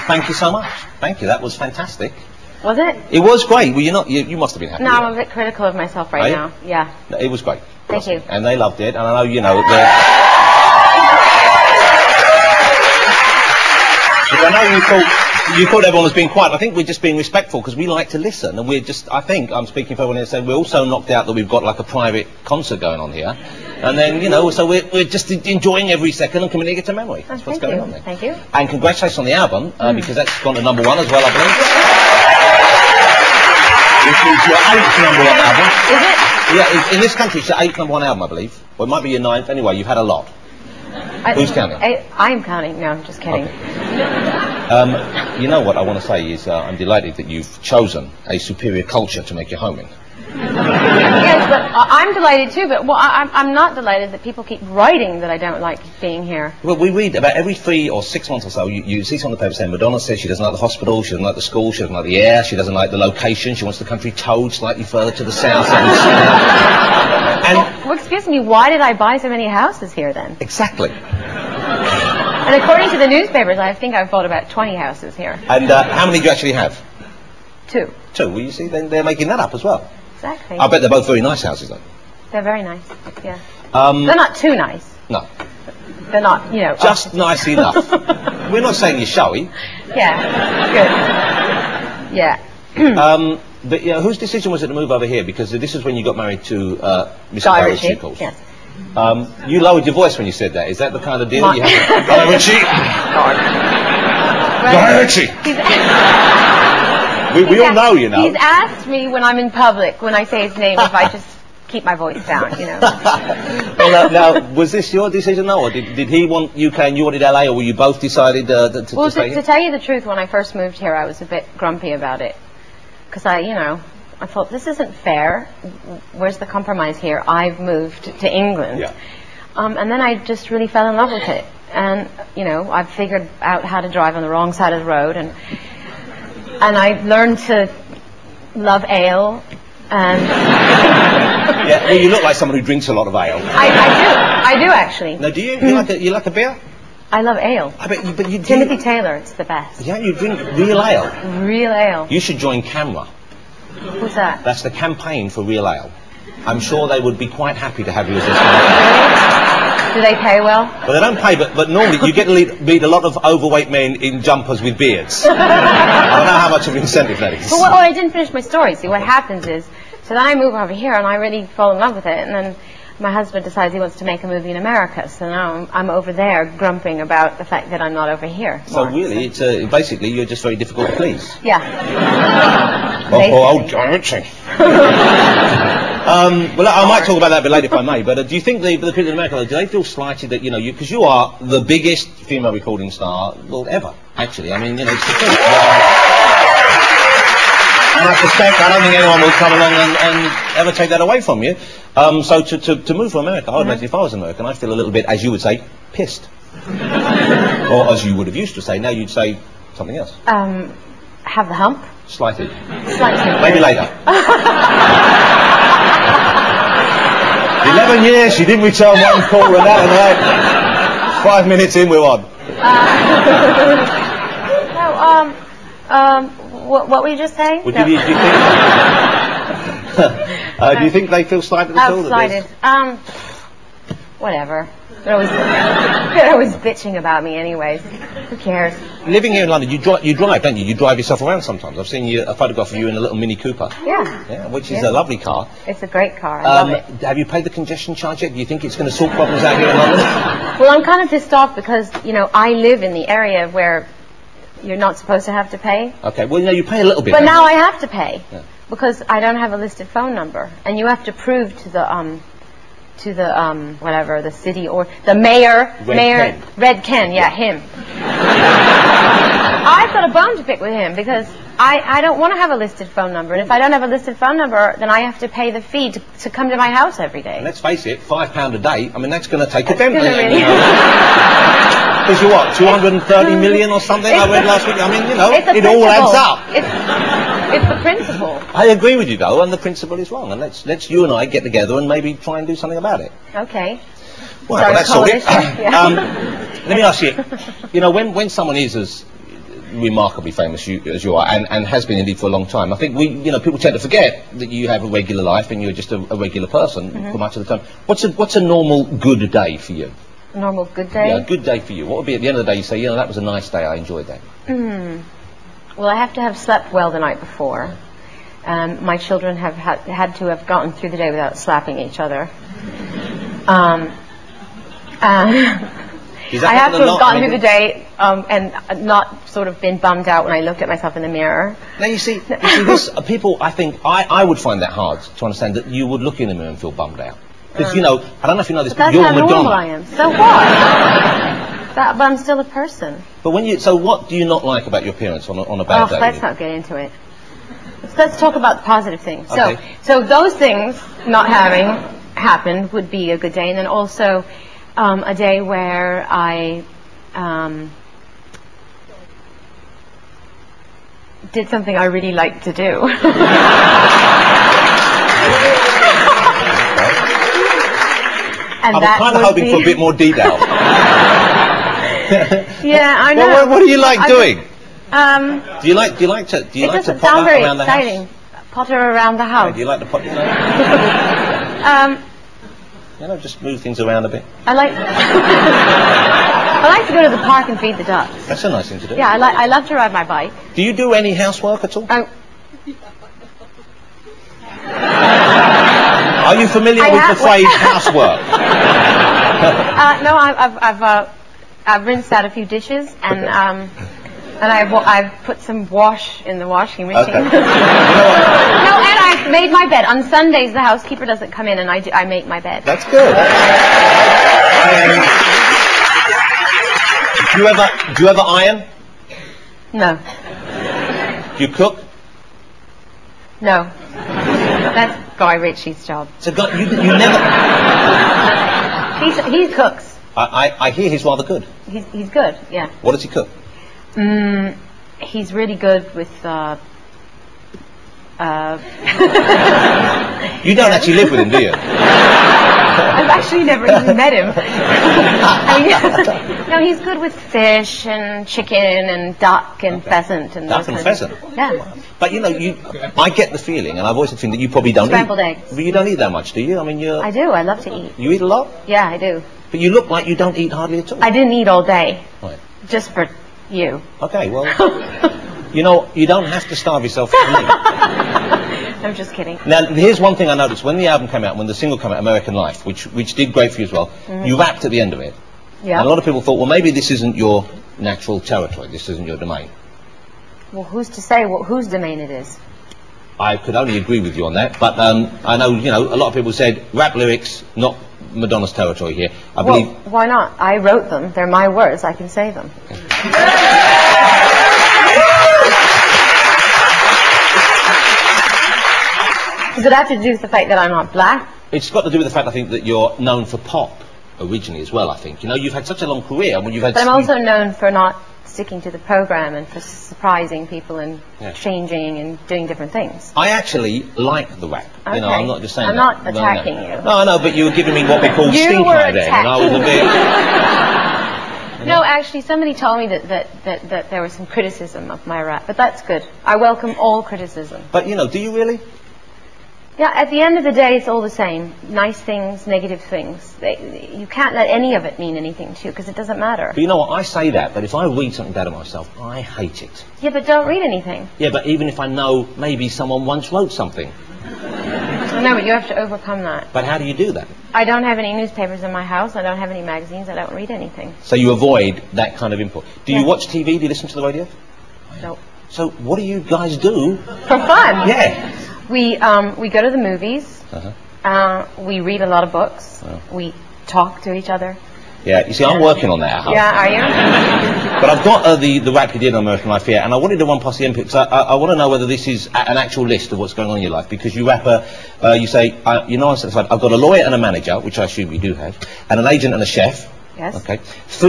Thank you so much. Thank you. That was fantastic. Was it? It was great. Well, you must have been happy. No, I'm a bit critical of myself right now. Yeah. No, it was great. Thank you. And they loved it. And I know, you know, I know you thought everyone was being quiet. I think we're just being respectful because we like to listen. And we're just, I think, I'm speaking for everyone here saying we're also knocked out that we've got like a private concert going on here. And then, you know, so we're just enjoying every second and committing it to memory. That's what's going on there. Thank you. And congratulations on the album, because that's gone to #1 as well, I believe. This is your 8th #1 album. Is it? Yeah, in this country it's your 8th #1 album, I believe. Well, it might be your 9th. Anyway, you've had a lot. Who's counting? I'm counting. No, I'm just kidding. Okay. You know what I want to say is I'm delighted that you've chosen a superior culture to make your home in. Yes, but I'm delighted too, but I'm not delighted that people keep writing that I don't like being here. Well, we read about every 3 or 6 months or so, you see something on the paper saying Madonna says she doesn't like the hospital, she doesn't like the school, she doesn't like the air, she doesn't like the location, she wants the country towed slightly further to the south. Well, excuse me, why did I buy so many houses here then? Exactly. And according to the newspapers, I think I've bought about 20 houses here. And how many do you actually have? 2. 2, well you see, then they're making that up as well. Exactly. I bet they're both very nice houses though. They're very nice, yeah. They're not too nice. No. They're not, you know... Just nice enough. We're not saying you're showy. Yeah, good. Yeah. But you know, whose decision was it to move over here? Because this is when you got married to Mr. Guy Guy Ritchie, Ritchie. yes. You lowered your voice when you said that. Is that the kind of deal you have? Guy Ritchie! Guy Ritchie! We all know, you know. He's asked me when I'm in public, when I say his name, if I just keep my voice down, you know. Well, now, was this your decision, though, or did he want UK and you wanted LA, or were you both decided to stay here? To tell you the truth, when I first moved here, I was a bit grumpy about it. Because I thought, this isn't fair. Where's the compromise here? I've moved to England. Yeah. And then I just really fell in love with it. And, you know, I figured out how to drive on the wrong side of the road. And I learned to love ale. And yeah, well, you look like someone who drinks a lot of ale. I do actually. No, do you? You like a beer? I love ale. I bet but you Timothy Taylor, it's the best. Yeah, you drink real ale. Real ale. You should join CAMRA. Who's that? That's the campaign for real ale. I'm sure they would be quite happy to have you as a sponsor. Do they pay well? Well, they don't pay, but normally you get to meet a lot of overweight men in jumpers with beards. I don't know how much of an incentive that is. Well, I didn't finish my story. See, what happens is, so then I move over here and I really fall in love with it, and then my husband decides he wants to make a movie in America, so now I'm over there grumping about the fact that I'm not over here. So really, it's basically you're just very difficult to please. Yeah. Oh, Ritchie. Well, I might talk about that a bit later if I may, but do you think the people in America, do they feel slighted that, you know, because you are the biggest female recording star, well, ever, actually. I mean, you know, it's the truth. And I suspect, I don't think anyone will come along and ever take that away from you. So to move from America, I would imagine if I was American, I'd feel a little bit, as you would say, pissed. Or as you would have used to say, now you'd say something else. Have the hump? Slighted. Slighted. Maybe later. 11 years, she didn't return one call, and that and 5 minutes in, we're on. What were you just saying? Well, do you think they feel slighted at all? Slighted. Whatever. They're always bitching about me anyways. Who cares? Living here in London, you drive, don't you? You drive yourself around sometimes. I've seen a photograph of you in a little Mini Cooper. Yeah. Yeah, which is a lovely car. It's a great car. I love it. Have you paid the congestion charge yet? Do you think it's going to sort problems out here in London? Well, I'm kind of pissed off because, you know, I live in the area where you're not supposed to have to pay. Okay, well, you pay a little bit. But now I have to pay because I don't have a listed phone number, and you have to prove to the whatever, the city or the mayor, Red Ken, yeah, him. I've got a bone to pick with him because I don't want to have a listed phone number, and if I don't have a listed phone number, then I have to pay the fee to come to my house every day. And let's face it, £5 a day, I mean, that's going to take a dent. Really. Because you're what, 230 million or something I read last week? I mean, you know, it all adds up. It's the principle. I agree with you, though, and the principle is wrong. And let's you and I get together and maybe try and do something about it. Okay. Well, that's all it. Let me ask you, you know, when someone is as remarkably famous as you are, and has been indeed for a long time. I think people tend to forget that you have a regular life and you're just a regular person for much of the time. What's a normal good day for you? A normal good day? Yeah, a good day for you. What would be at the end of the day you say, that was a nice day, I enjoyed that? Well, I have to have slept well the night before. My children have had to have gotten through the day without slapping each other. I have to have gotten through the day and not sort of been bummed out when I looked at myself in the mirror. Now you see this, people, I think, I would find that hard to understand, that you would look in the mirror and feel bummed out. Because, I don't know if you know this, but you're Madonna. That's how normal I am. So what? But I'm still a person. But so what do you not like about your appearance on a bad day? Let's not get into it. Let's talk about the positive things. Okay. So those things not having happened would be a good day, and then also a day where I did something I really like to do. And I'm kind of hoping for a bit more detail. Yeah, I know. Well, what do you like doing? Do you like to it potter sound very around the exciting. house? Potter around the house. Yeah, do you like to potter? Just move things around a bit. I like to go to the park and feed the ducks. That's a nice thing to do. Yeah, I love to ride my bike. Do you do any housework at all? Are you familiar with the phrase housework? No, I've rinsed out a few dishes, and I've put some wash in the washing machine. Okay. No, and I've made my bed. On Sundays, the housekeeper doesn't come in, and I make my bed. That's good. Do you ever iron? No. Do you cook? No. That's Guy Ritchie's job. So you never... He cooks. I hear he's rather good. He's good, yeah. What does he cook? He's really good with... You don't actually live with him, do you? I've actually never even met him. No, he's good with fish and chicken and duck and pheasant and duck and pheasant. Yeah. But I get the feeling, and I've always had the feeling that you probably don't scrambled eggs. But you don't eat that much, do you? I mean, I do. I love to eat. You eat a lot? Yeah, I do. But you look like you don't eat hardly at all. I didn't eat all day. Right. Just for you. Okay, well, you don't have to starve yourself for me. I'm just kidding. Now, here's one thing I noticed. When the album came out, when the single came out, American Life, which did great for you as well, you rapped at the end of it. Yeah. And a lot of people thought, well, maybe this isn't your natural territory. This isn't your domain. Well, who's to say whose domain it is? I could only agree with you on that. But I know, a lot of people said, rap lyrics, not Madonna's territory here. I believe... why not? I wrote them. They're my words. I can say them. Okay. Does it have to do with the fact that I'm not black? It's got to do with the fact, I think, that you're known for pop originally as well, I think. You've had such a long career. When you've had... But I'm also known for not sticking to the program and for surprising people and changing and doing different things. I actually like the rap. Okay. I'm not just saying I'm not attacking you. No, but you were giving me what we call stink eye then, and I was a bit... No, actually, somebody told me that there was some criticism of my rap, but that's good. I welcome all criticism. But, do you really? Yeah, at the end of the day, it's all the same. Nice things, negative things. You can't let any of it mean anything to you, because it doesn't matter. But you know what, I say that, but if I read something bad of myself, I hate it. Yeah, but don't read anything. Yeah, but even if I know maybe someone once wrote something. No, but you have to overcome that. But how do you do that? I don't have any newspapers in my house. I don't have any magazines. I don't read anything. So you avoid that kind of input. Do you watch TV? Do you listen to the radio? Nope. So what do you guys do? For fun? Yeah. We go to the movies. We read a lot of books. We talk to each other. Yeah, you see, I'm working on that at home. Yeah, are you? But I've got the rap you did on American Life here, and I wanted to run past the input, because I want to know whether this is an actual list of what's going on in your life, because you rap you say, I've got a lawyer and a manager, which I assume you do have, and an agent and a chef. Yes. Okay. 3